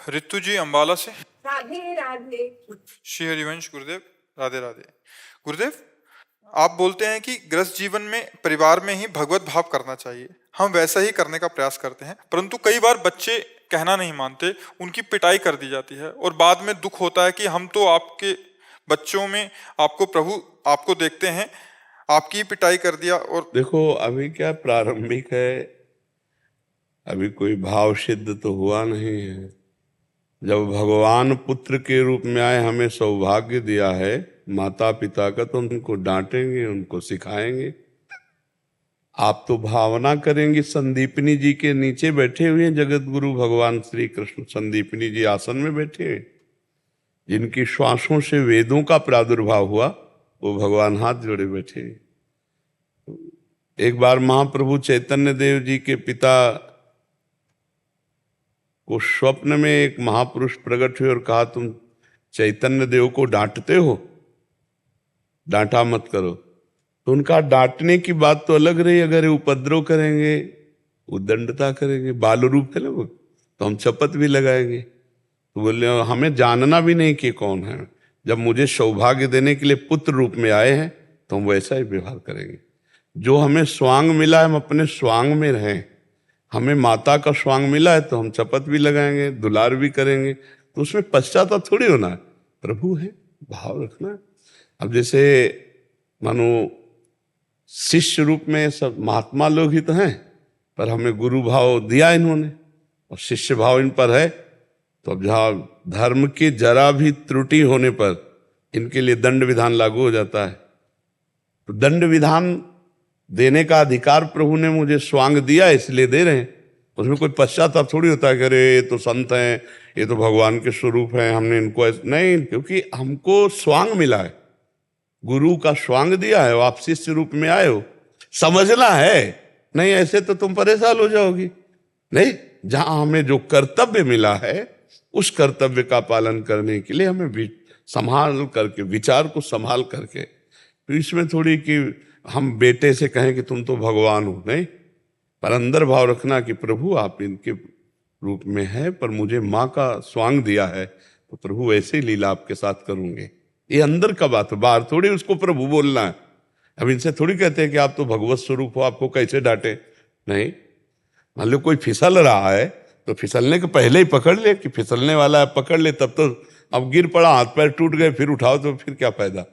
रितु जी अंबाला से। राधे राधे। श्री हरिवंश गुरुदेव, राधे राधे। गुरुदेव, आप बोलते हैं कि गृहस्थ जीवन में परिवार में ही भगवत भाव करना चाहिए। हम वैसा ही करने का प्रयास करते हैं, परंतु कई बार बच्चे कहना नहीं मानते, उनकी पिटाई कर दी जाती है और बाद में दुख होता है कि हम तो आपके बच्चों में आपको प्रभु आपको देखते हैं, आपकी ही पिटाई कर दिया। और देखो, अभी क्या प्रारंभिक है, अभी कोई भाव सिद्ध तो हुआ नहीं है। जब भगवान पुत्र के रूप में आए, हमें सौभाग्य दिया है माता पिता का, तो उनको डांटेंगे, उनको सिखाएंगे। आप तो भावना करेंगे। संदीपनी जी के नीचे बैठे हुए हैं जगत गुरु भगवान श्री कृष्ण। संदीपनी जी आसन में बैठे हैं, जिनकी श्वासों से वेदों का प्रादुर्भाव हुआ, वो भगवान हाथ जोड़े बैठे हैं। एक बार महाप्रभु चैतन्य देव जी के पिता को स्वप्न में एक महापुरुष प्रकट हुए और कहा, तुम चैतन्य देव को डांटते हो, डांटा मत करो। तो उनका डांटने की बात तो अलग रही, अगर उपद्रव करेंगे, उद्दंडता करेंगे, बाल रूप है ना वो, तो हम शपथ भी लगाएंगे। तो बोले, हमें जानना भी नहीं कि कौन है। जब मुझे सौभाग्य देने के लिए पुत्र रूप में आए हैं, तो हम वैसा ही व्यवहार करेंगे। जो हमें स्वांग मिला है, हम अपने स्वांग में रहें। हमें माता का स्वांग मिला है, तो हम शपथ भी लगाएंगे, दुलार भी करेंगे। तो उसमें पश्चाताप थोड़ी होना है, प्रभु है, भाव रखना है। अब जैसे मानो शिष्य रूप में सब महात्मा लोग ही तो हैं, पर हमें गुरु भाव दिया इन्होंने और शिष्य भाव इन पर है। तो अब जहाँ धर्म की जरा भी त्रुटि होने पर इनके लिए दंड विधान लागू हो जाता है। तो दंड विधान देने का अधिकार प्रभु ने मुझे स्वांग दिया, इसलिए दे रहे हैं। उसमें कोई पश्चाताप थोड़ी होता है कि अरे ये तो संत हैं, ये तो भगवान के स्वरूप हैं, हमने इनको नहीं, क्योंकि हमको स्वांग मिला है, गुरु का स्वांग दिया है। आप शिष्य रूप में आए हो, समझना है। नहीं ऐसे तो तुम परेशान हो जाओगी। नहीं, जहां हमें जो कर्तव्य मिला है, उस कर्तव्य का पालन करने के लिए हमें संभाल करके, विचार को संभाल करके, तो इसमें थोड़ी कि हम बेटे से कहें कि तुम तो भगवान हो, नहीं, पर अंदर भाव रखना कि प्रभु आप इनके रूप में है, पर मुझे माँ का स्वांग दिया है, तो प्रभु ऐसे ही लीला आपके साथ करूंगे। ये अंदर का बात है, बाहर थोड़ी उसको प्रभु बोलना है। अब इनसे थोड़ी कहते हैं कि आप तो भगवत स्वरूप हो, आपको कैसे डांटे। नहीं, मान लो कोई फिसल रहा है, तो फिसलने के पहले ही पकड़ ले कि फिसलने वाला है, पकड़ ले, तब तो अब गिर पड़ा, हाथ पैर टूट गए, फिर उठाओ तो फिर क्या फायदा,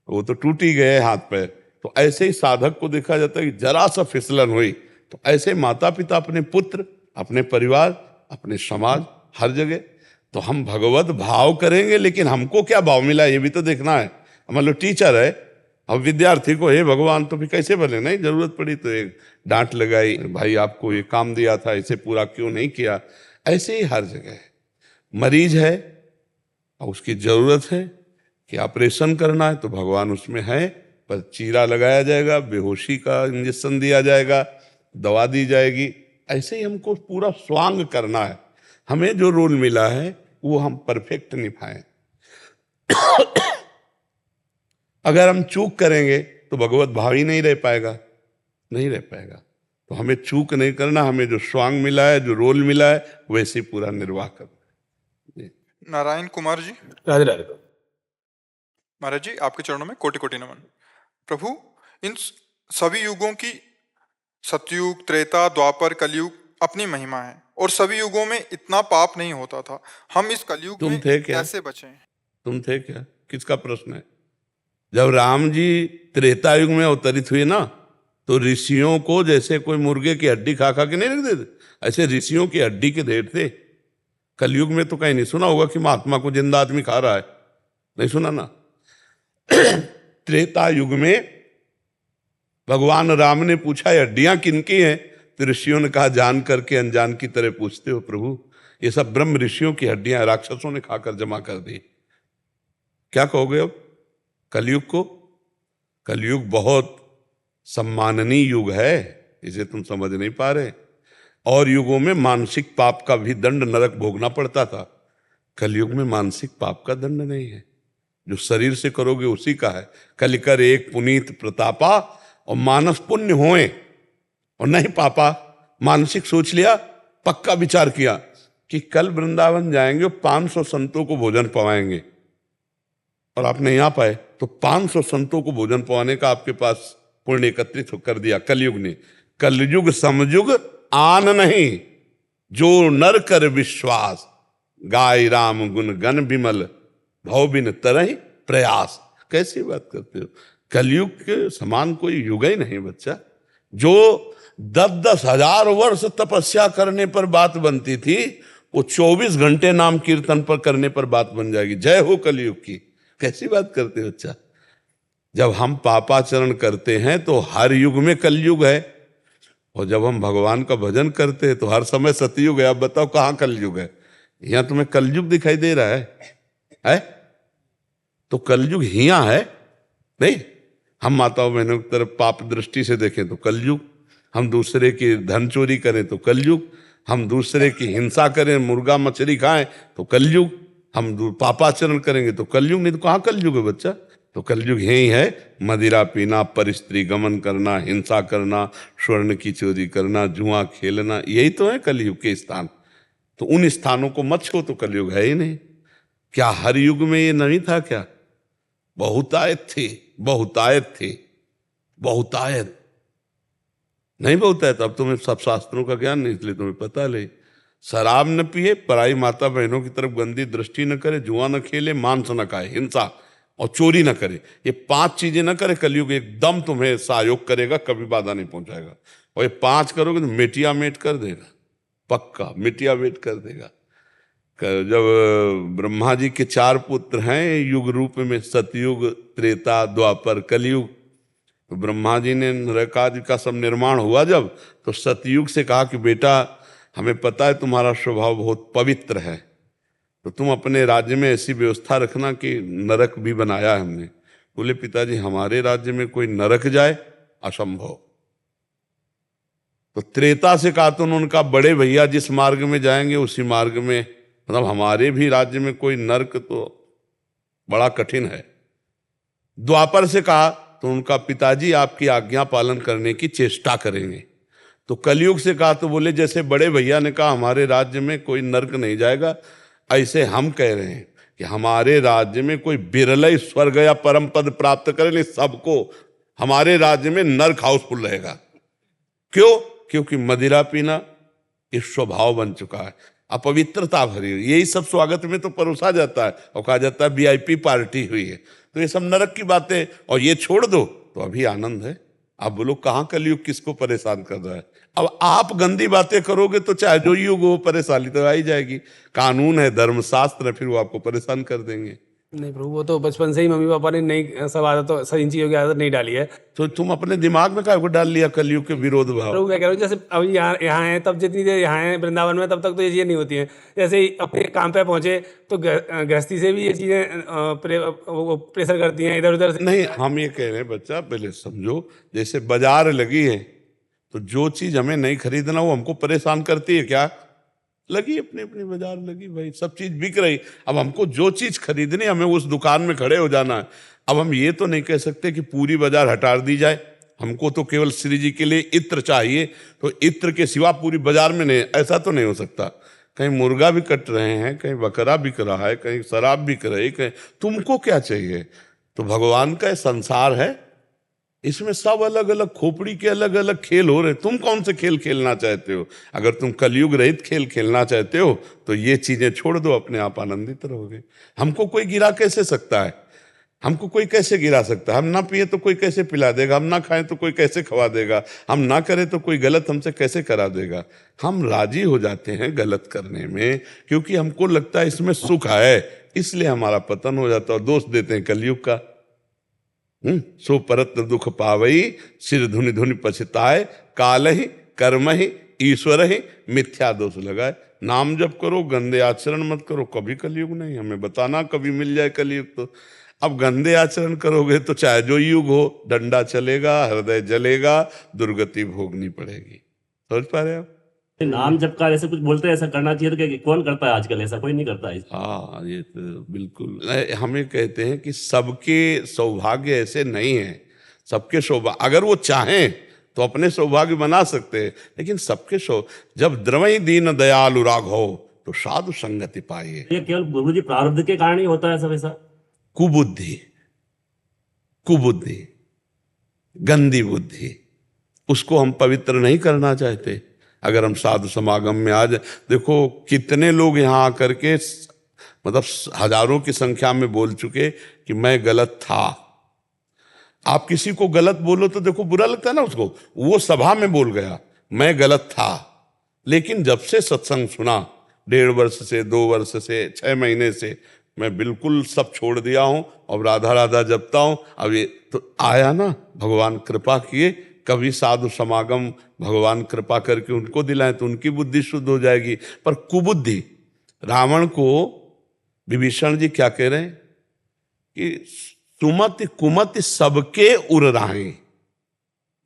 वो तो टूट ही गए हाथ पैर। तो ऐसे ही साधक को देखा जाता है कि जरा सा फिसलन हुई, तो ऐसे माता पिता अपने पुत्र, अपने परिवार, अपने समाज, हर जगह तो हम भगवत भाव करेंगे। लेकिन हमको क्या भाव मिला ये भी तो देखना है। मान लो टीचर है, अब विद्यार्थी को हे भगवान, तो फिर कैसे बने। नहीं, जरूरत पड़ी तो एक डांट लगाई, भाई आपको ये काम दिया था, इसे पूरा क्यों नहीं किया। ऐसे ही हर जगह मरीज है और उसकी जरूरत है कि ऑपरेशन करना है, तो भगवान उसमें है, पर चीरा लगाया जाएगा, बेहोशी का इंजेक्शन दिया जाएगा, दवा दी जाएगी। ऐसे ही हमको पूरा स्वांग करना है। हमें जो रोल मिला है वो हम परफेक्ट निभाएं। अगर हम चूक करेंगे तो भगवत भाव ही नहीं रह पाएगा, नहीं रह पाएगा। तो हमें चूक नहीं करना, हमें जो स्वांग मिला है, जो रोल मिला है, वैसे पूरा निर्वाह करना है। नारायण कुमार जी, राधे राधे। महाराज जी, आपके चरणों में कोटि कोटि नमन। प्रभु, इन सभी युगों की, सतयुग, त्रेता, द्वापर, कलयुग अपनी महिमा है और सभी युगों में इतना पाप नहीं होता था। हम इस कलयुग में कैसे बचें? तुम थे क्या? किसका प्रश्न है? जब राम जी त्रेता युग में अवतरित हुए ना, तो ऋषियों को जैसे कोई मुर्गे की हड्डी खा खा के नहीं रख देते, ऐसे ऋषियों की हड्डी के ढेर थे। कलयुग में तो कहीं नहीं सुना होगा कि महात्मा को जिंदा आदमी खा रहा है, नहीं सुना ना। त्रेता युग में भगवान राम ने पूछा, हड्डियां किनकी हैं? तो ऋषियों ने कहा, जान करके अनजान की तरह पूछते हो प्रभु, ये सब ब्रह्म ऋषियों की हड्डियां राक्षसों ने खाकर जमा कर दी। क्या कहोगे अब कलयुग को? कलयुग बहुत सम्माननीय युग है, इसे तुम समझ नहीं पा रहे। और युगों में मानसिक पाप का भी दंड नरक भोगना पड़ता था। कलयुग में मानसिक पाप का दंड नहीं है, जो शरीर से करोगे उसी का है। कलिकर एक पुनीत प्रतापा, और मानस पुण्य होए और नहीं पापा। मानसिक सोच लिया, पक्का विचार किया, कि कल वृंदावन जाएंगे और 500 संतों को भोजन पवाएंगे, और आप नहीं आ पाए, तो 500 संतों को भोजन पवाने का आपके पास पुण्य एकत्रित कर दिया कलयुग ने। कलयुग समयुग आन नहीं, जो नर कर विश्वास, गाय राम गुण गण विमल, भव बिन तरहि प्रयास। कैसी बात करते हो, कलयुग के समान कोई युग ही नहीं बच्चा। जो 10-10 हजार वर्ष तपस्या करने पर बात बनती थी, वो 24 घंटे नाम कीर्तन पर करने पर बात बन जाएगी। जय हो कलयुग की। कैसी बात करते हो बच्चा। जब हम पापाचरण करते हैं तो हर युग में कलयुग है, और जब हम भगवान का भजन करते हैं तो हर समय सतयुग है। आप बताओ कहाँ कलयुग है? यहां तुम्हें कलयुग दिखाई दे रहा है? तो कलयुग हिया है नहीं। हम माताओं बहनों की तरफ पाप दृष्टि से देखें तो कलयुग, हम दूसरे की धन चोरी करें तो कलयुग, हम दूसरे की हिंसा करें, मुर्गा मछली खाएं तो कलयुग, हम पापाचरण करेंगे तो कलयुग। नहीं तो कहाँ कलयुग है बच्चा? तो कलयुग यही है, मदिरा पीना, परिस्त्री गमन करना, हिंसा करना, स्वर्ण की चोरी करना, जुआ खेलना, यही तो है कलयुग के स्थान। तो उन स्थानों को मत छो, तो कलयुग है ही नहीं। क्या हर युग में ये नहीं था क्या? बहुतायत थे, बहुतायत थे, बहुतायत नहीं बहुतायत। अब तुम्हें सब शास्त्रों का ज्ञान नहीं, इसलिए तुम्हें पता ले। शराब न पिए, पराई माता बहनों की तरफ गंदी दृष्टि न करे, जुआ न खेले, मांस न खाए, हिंसा और चोरी न करे, ये 5 चीजें न करे, कलयुग एकदम तुम्हें सहयोग करेगा, कभी बाधा नहीं पहुंचाएगा। और ये 5 करोगे तो मिटिया मेट कर देगा, पक्का मिटिया मेट कर देगा। जब ब्रह्मा जी के 4 पुत्र हैं युग रूप में, सतयुग, त्रेता, द्वापर, कलयुग, तो ब्रह्मा जी ने नरकादि का सब निर्माण हुआ जब, तो सतयुग से कहा कि बेटा हमें पता है तुम्हारा स्वभाव बहुत पवित्र है, तो तुम अपने राज्य में ऐसी व्यवस्था रखना कि नरक भी बनाया है हमने। बोले पिताजी हमारे राज्य में कोई नरक जाए, असंभव। तो त्रेता से कहा तो उनका बड़े भैया जिस मार्ग में जाएंगे उसी मार्ग में, मतलब हमारे भी राज्य में कोई नरक तो बड़ा कठिन है। द्वापर से कहा तो उनका पिताजी आपकी आज्ञा पालन करने की चेष्टा करेंगे। तो कलयुग से कहा तो बोले जैसे बड़े भैया ने कहा हमारे राज्य में कोई नरक नहीं जाएगा, ऐसे हम कह रहे हैं कि हमारे राज्य में कोई बिरले स्वर्ग या परम पद प्राप्त करे, नहीं सबको हमारे राज्य में नरक हाउसफुल रहेगा। क्यों? क्योंकि मदिरा पीना इस स्वभाव बन चुका है, अपवित्रता भरी हुई, यही सब स्वागत में तो परोसा जाता है और कहा जाता है वीआईपी पार्टी हुई है। तो ये सब नरक की बातें, और ये छोड़ दो तो अभी आनंद है। आप बोलो कहाँ कलयुग किसको परेशान कर रहा है? अब आप गंदी बातें करोगे तो चाहे जो युग हो परेशानी तो आ ही जाएगी। कानून है, धर्मशास्त्र है, फिर वो आपको परेशान कर देंगे। नहीं प्रभु, वो तो बचपन से ही मम्मी पापा ने नहीं सब आदत, सब इन चीज़ों की आदत नहीं डाली है। तो तुम अपने दिमाग में क्या डाल लिया कलयुग के विरोध भाव? प्रभु मैं कह रहा हूँ जैसे अभी यहाँ हैं, तब जितनी देर यहाँ हैं वृंदावन में, तब तक तो ये चीज़ें नहीं होती हैं। जैसे ही अपने काम पे पहुँचे तो गृहस्थी से भी ये चीज़ें प्रेशर करती हैं इधर उधर से। नहीं, हम ये कह रहे हैं बच्चा पहले समझो, जैसे बाजार लगी है तो जो चीज हमें नहीं खरीदना वो हमको परेशान करती है क्या? लगी अपनी अपनी बाजार लगी भाई, सब चीज बिक रही। अब हमको जो चीज खरीदनी हमें उस दुकान में खड़े हो जाना है। अब हम ये तो नहीं कह सकते कि पूरी बाजार हटा दी जाए, हमको तो केवल श्री जी के लिए इत्र चाहिए, तो इत्र के सिवा पूरी बाजार में नहीं, ऐसा तो नहीं हो सकता। कहीं मुर्गा भी कट रहे हैं, कहीं बकरा बिक रहा है, कहीं शराब बिक रही, कहीं तुमको क्या चाहिए? तो भगवान का संसार है, इसमें सब अलग अलग खोपड़ी के अलग अलग खेल हो रहे। तुम कौन से खेल खेलना चाहते हो? अगर तुम कलयुग रहित खेल खेलना चाहते हो तो ये चीजें छोड़ दो, अपने आप आनंदित रहोगे। हमको कोई गिरा कैसे सकता है? हमको कोई कैसे गिरा सकता है? हम ना पिए तो कोई कैसे पिला देगा? हम ना खाएं तो कोई कैसे खवा देगा? हम ना करें तो कोई गलत हमसे कैसे करा देगा? हम राजी हो जाते हैं गलत करने में, क्योंकि हमको लगता है इसमें सुख है, इसलिए हमारा पतन हो जाता है। और दोष देते हैं कलयुग का। सो परत दुख पावई, सिर धुनि धुनि पछताए, काल ही कर्म ही ईश्वर ही मिथ्या दोष लगाए। नाम जप करो, गंदे आचरण मत करो, कभी कलयुग नहीं। हमें बताना कभी मिल जाए कलयुग तो। अब गंदे आचरण करोगे तो चाहे जो युग हो, डंडा चलेगा, हृदय जलेगा, दुर्गति भोगनी पड़ेगी। समझ पा रहे आप? नाम जप का ऐसे कुछ बोलते हैं, ऐसा करना चाहिए, तो क्या कौन करता है आजकल? ऐसा कोई नहीं करता है। हाँ, ये तो बिल्कुल। हमें कहते हैं कि सबके सौभाग्य ऐसे नहीं है। सबके सौभाग्य अगर वो चाहें तो अपने सौभाग्य बना सकते हैं, लेकिन सबके जब द्रवई दीन दयालु राघव, तो साधु संगति पाइए। ये केवल गुरुजी प्रारब्ध के कारण ही होता है सब ऐसा? कुबुद्धि, कुबुद्धि, गंदी बुद्धि, उसको हम पवित्र नहीं करना चाहते। अगर हम साधु समागम में आज देखो कितने लोग यहाँ आकर के मतलब हजारों की संख्या में बोल चुके कि मैं गलत था। आप किसी को गलत बोलो तो देखो बुरा लगता है ना उसको, वो सभा में बोल गया मैं गलत था, लेकिन जब से सत्संग सुना 1.5 वर्ष से 2 वर्ष से 6 महीने से मैं बिल्कुल सब छोड़ दिया हूं और राधा राधा जपता हूं। अब ये तो आया ना, भगवान कृपा किए, कभी साधु समागम भगवान कृपा करके उनको दिलाएं तो उनकी बुद्धि शुद्ध हो जाएगी। पर कुबुद्धि, रावण को विभीषण जी क्या कह रहे हैं कि सुमति कुमति सबके उर राहें,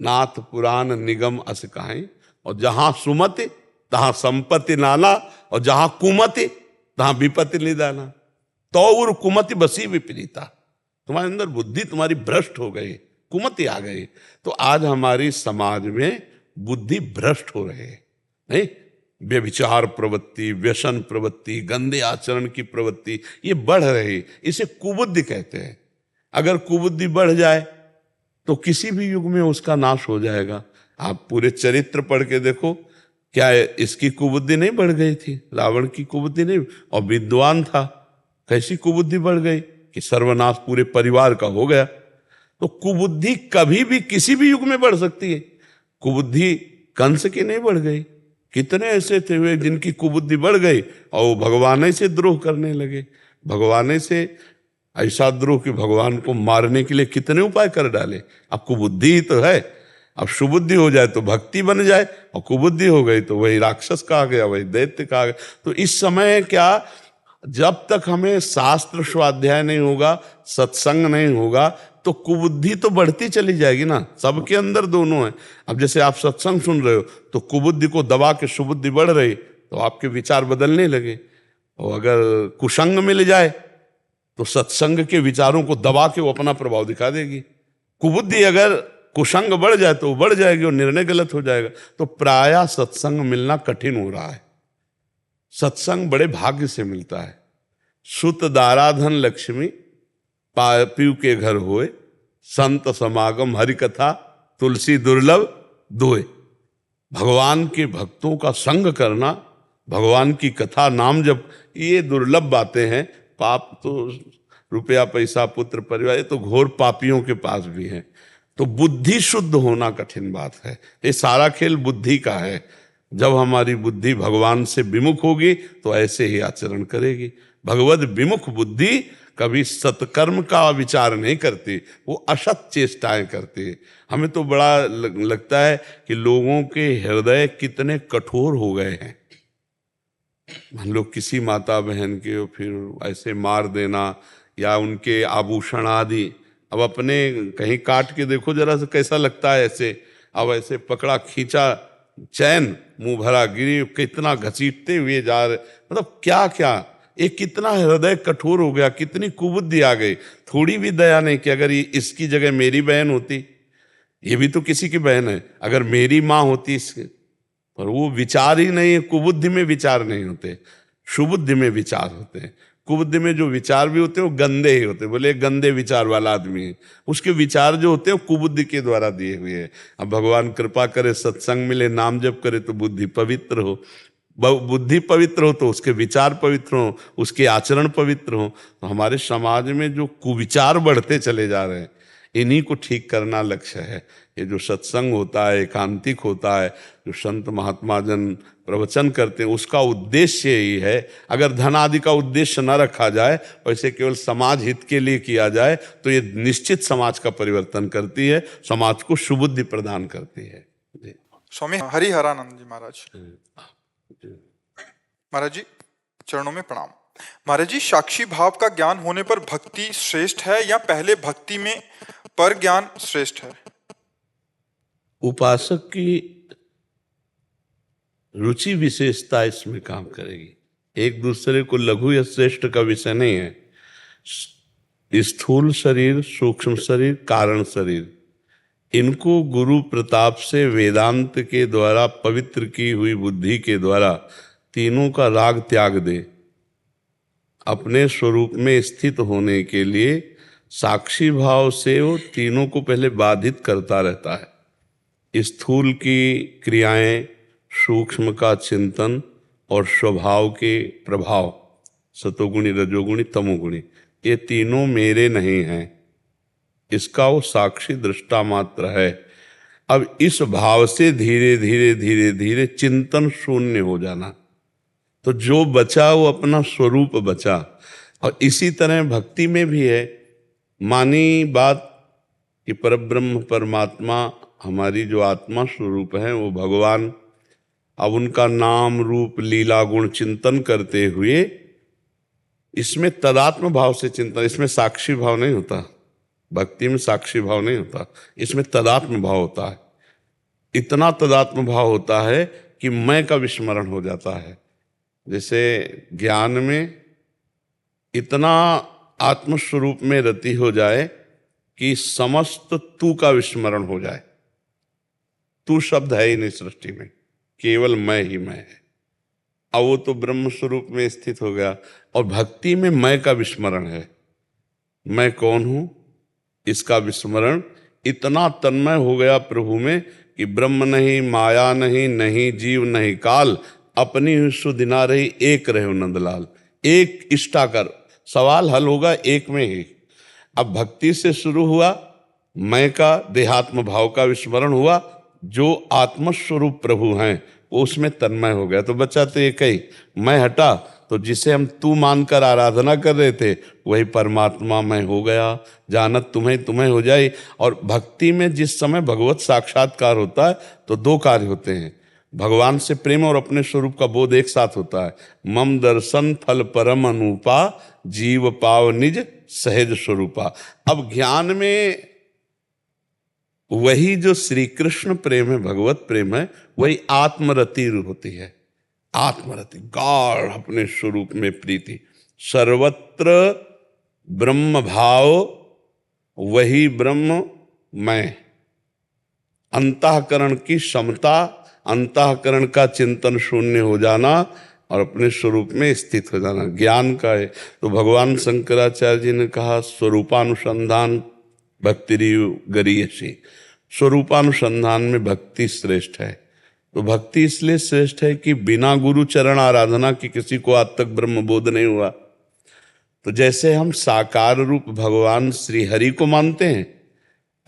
नाथ पुराण निगम अस कहां, और जहां सुमति तहां संपत्ति नाना, और जहां कुमति तहां विपत्ति निदाना। तो उर कुमति बसी विपरीता, तुम्हारे अंदर बुद्धि तुम्हारी भ्रष्ट हो गई, कुमति आ गई। तो आज हमारी समाज में बुद्धि भ्रष्ट हो रहे हैं, नहीं, व्यभिचार प्रवृत्ति, व्यसन प्रवृत्ति, गंदे आचरण की प्रवृत्ति ये बढ़ रही, इसे कुबुद्धि कहते हैं। अगर कुबुद्धि बढ़ जाए तो किसी भी युग में उसका नाश हो जाएगा। आप पूरे चरित्र पढ़ के देखो, क्या इसकी कुबुद्धि नहीं बढ़ गई थी? रावण की कुबुद्धि नहीं, और विद्वान था, कैसी कुबुद्धि बढ़ गई कि सर्वनाश पूरे परिवार का हो गया। तो कुबुद्धि कभी भी किसी भी युग में बढ़ सकती है। कुबुद्धि कंस की नहीं बढ़ गई, कितने ऐसे थे हुए जिनकी कुबुद्धि बढ़ गई और वो भगवान से द्रोह करने लगे। भगवान से ऐसा द्रोह कि भगवान को मारने के लिए कितने उपाय कर डाले। अब कुबुद्धि ही तो है, अब सुबुद्धि हो जाए तो भक्ति बन जाए, और कुबुद्धि हो गई तो वही राक्षस कहा गया, वही दैत्य कहा गया। तो इस समय क्या, जब तक हमें शास्त्र स्वाध्याय नहीं होगा, सत्संग नहीं होगा, तो कुबुद्धि तो बढ़ती चली जाएगी ना। सबके अंदर दोनों है। अब जैसे आप सत्संग सुन रहे हो तो कुबुद्धि को दबा के सुबुद्धि बढ़ रही, तो आपके विचार बदलने लगे। और अगर कुसंग मिल जाए तो सत्संग के विचारों को दबा के वो अपना प्रभाव दिखा देगी। कुबुद्धि अगर कुसंग बढ़ जाए तो वो बढ़ जाएगी और निर्णय गलत हो जाएगा। तो प्रायः सत्संग मिलना कठिन हो रहा है। सत्संग बड़े भाग्य से मिलता है। सुत दाराधन लक्ष्मी पीयू के घर होए, संत समागम हरि कथा तुलसी दुर्लभ दोए। भगवान के भक्तों का संग करना, भगवान की कथा नाम जप, ये दुर्लभ बातें हैं। पाप तो रुपया पैसा पुत्र परिवार, ये तो घोर पापियों के पास भी है। तो बुद्धि शुद्ध होना कठिन बात है। ये सारा खेल बुद्धि का है। जब हमारी बुद्धि भगवान से विमुख होगी तो ऐसे ही आचरण करेगी। भगवद विमुख बुद्धि कभी सत्कर्म का विचार नहीं करती, वो असत चेष्टाएं करती है। हमें तो बड़ा लगता है कि लोगों के हृदय कितने कठोर हो गए हैं। मान लो किसी माता बहन के फिर ऐसे मार देना, या उनके आभूषण आदि, अब अपने कहीं काट के देखो जरा से कैसा लगता है ऐसे। अब ऐसे पकड़ा खींचा चैन, मुंह भरा गिरी, कितना घसीटते हुए जा रहे, मतलब क्या क्या, ये कितना हृदय कठोर हो गया, कितनी कुबुद्धि आ गई। थोड़ी भी दया नहीं कि अगर ये इसकी जगह मेरी बहन होती, ये भी तो किसी की बहन है, अगर मेरी माँ होती इसके, पर वो विचार ही नहीं है। कुबुद्धि में विचार नहीं होते, सुबुद्धि में विचार होते हैं। कुबुद्धि में जो विचार भी होते हैं वो गंदे ही होते हैं। बोले गंदे विचार वाला आदमी है, उसके विचार जो होते हैं वो कुबुद्धि के द्वारा दिए हुए हैं। अब भगवान कृपा करे, सत्संग मिले, नाम जप करे तो बुद्धि पवित्र हो। बुद्धि पवित्र हो तो उसके विचार पवित्र हो, उसके आचरण पवित्र हो। तो हमारे समाज में जो कुविचार बढ़ते चले जा रहे हैं, इन्हीं को ठीक करना लक्ष्य है। ये जो सत्संग होता है, एकांतिक होता है, जो संत महात्मा जन प्रवचन करते हैं, उसका उद्देश्य यही है। अगर धन आदि का उद्देश्य न रखा जाए, वैसे केवल समाज हित के लिए किया जाए, तो ये निश्चित समाज का परिवर्तन करती है, समाज को सुबुद्धि प्रदान करती है। जी। स्वामी हरिहरानंद जी महाराज, महाराज जी चरणों में प्रणाम। महाराज जी, साक्षी भाव का ज्ञान होने पर भक्ति श्रेष्ठ है या पहले भक्ति में पर ज्ञान श्रेष्ठ है? उपासक की रुचि विशेषता इसमें काम करेगी। एक दूसरे को लघु या श्रेष्ठ का विषय नहीं है। स्थूल शरीर, सूक्ष्म शरीर, कारण शरीर, इनको गुरु प्रताप से वेदांत के द्वारा पवित्र की हुई बुद्धि के द्वारा तीनों का राग त्याग दे, अपने स्वरूप में स्थित होने के लिए साक्षी भाव से वो तीनों को पहले बाधित करता रहता है। स्थूल की क्रियाएं, सूक्ष्म का चिंतन और स्वभाव के प्रभाव, सतोगुणी, रजोगुणी, तमोगुणी, ये तीनों मेरे नहीं हैं, इसका वो साक्षी दृष्टा मात्र है। अब इस भाव से धीरे धीरे धीरे धीरे चिंतन शून्य हो जाना, तो जो बचा वो अपना स्वरूप बचा। और इसी तरह भक्ति में भी है, मानी बात कि परब्रह्म परमात्मा हमारी जो आत्मा स्वरूप है वो भगवान। अब उनका नाम रूप लीला गुण चिंतन करते हुए इसमें तदात्म भाव से चिंतन, इसमें साक्षी भाव नहीं होता, भक्ति में साक्षी भाव नहीं होता, इसमें तदात्म भाव होता है। इतना तदात्म भाव होता है कि मैं का विस्मरण हो जाता है। जैसे ज्ञान में इतना आत्मस्वरूप में रति हो जाए कि समस्त तू का विस्मरण हो जाए। तू शब्द है ही नहीं सृष्टि में, केवल मैं ही मैं है। अब वो तो ब्रह्म स्वरूप में स्थित हो गया। और भक्ति में मैं का विस्मरण है, मैं कौन हूं इसका विस्मरण इतना तन्मय हो गया प्रभु में कि ब्रह्म नहीं, माया नहीं, नहीं जीव नहीं काल, अपनी सुदिना रही एक रहे नंदलाल। एक इष्टा कर, सवाल हल होगा एक में ही। अब भक्ति से शुरू हुआ, मैं का देहात्म भाव का विस्मरण हुआ, जो आत्मस्वरूप प्रभु हैं वो उसमें तन्मय हो गया। तो बच्चा तो एक ही, मैं हटा तो जिसे हम तू मानकर आराधना कर रहे थे वही परमात्मा मैं हो गया, जानत तुम्हें तुम्हें हो जाए। और भक्ति में जिस समय भगवत साक्षात्कार होता है तो दो कार्य होते हैं, भगवान से प्रेम और अपने स्वरूप का बोध एक साथ होता है। मम दर्शन फल परम अनुपा, जीव पाव निज सहज स्वरूपा। अब ज्ञान में वही जो श्री कृष्ण प्रेम है, भगवत प्रेम है, वही आत्मरति होती है। आत्मरति, गाढ़ अपने स्वरूप में प्रीति, सर्वत्र ब्रह्म भाव, वही ब्रह्म मैं। अंतःकरण की समता, अंतःकरण का चिंतन शून्य हो जाना और अपने स्वरूप में स्थित हो जाना ज्ञान का है। तो भगवान शंकराचार्य जी ने कहा स्वरूपानुसंधान भक्तिरियु गरीयसी। स्वरूपानुसंधान में भक्ति श्रेष्ठ है। तो भक्ति इसलिए श्रेष्ठ है कि बिना गुरु चरण आराधना की किसी को आज तक ब्रह्म बोध नहीं हुआ। तो जैसे हम साकार रूप भगवान श्री हरि को मानते हैं,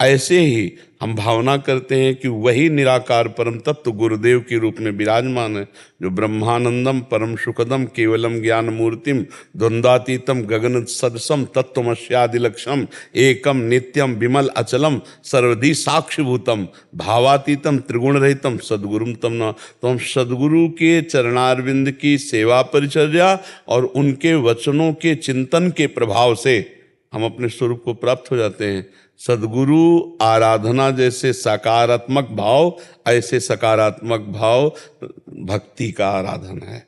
ऐसे ही हम भावना करते हैं कि वही निराकार परम तत्व गुरुदेव के रूप में विराजमान है, जो ब्रह्मानंदम परम सुखदम केवलम ज्ञान मूर्तिम द्वंद्वातीतम गगन सदसम तत्वमस्यादिलक्षम एकम नित्यम विमल अचलम सर्वधि साक्षिभूतम भावातीतम त्रिगुण रहितम सद्गुरुम तम न। तो हम सद्गुरु के चरणारविंद की सेवा परिचर्या और उनके वचनों के चिंतन के प्रभाव से हम अपने स्वरूप को प्राप्त हो जाते हैं। सद्गुरु आराधना जैसे सकारात्मक भाव, ऐसे सकारात्मक भाव भक्ति का आराधना है।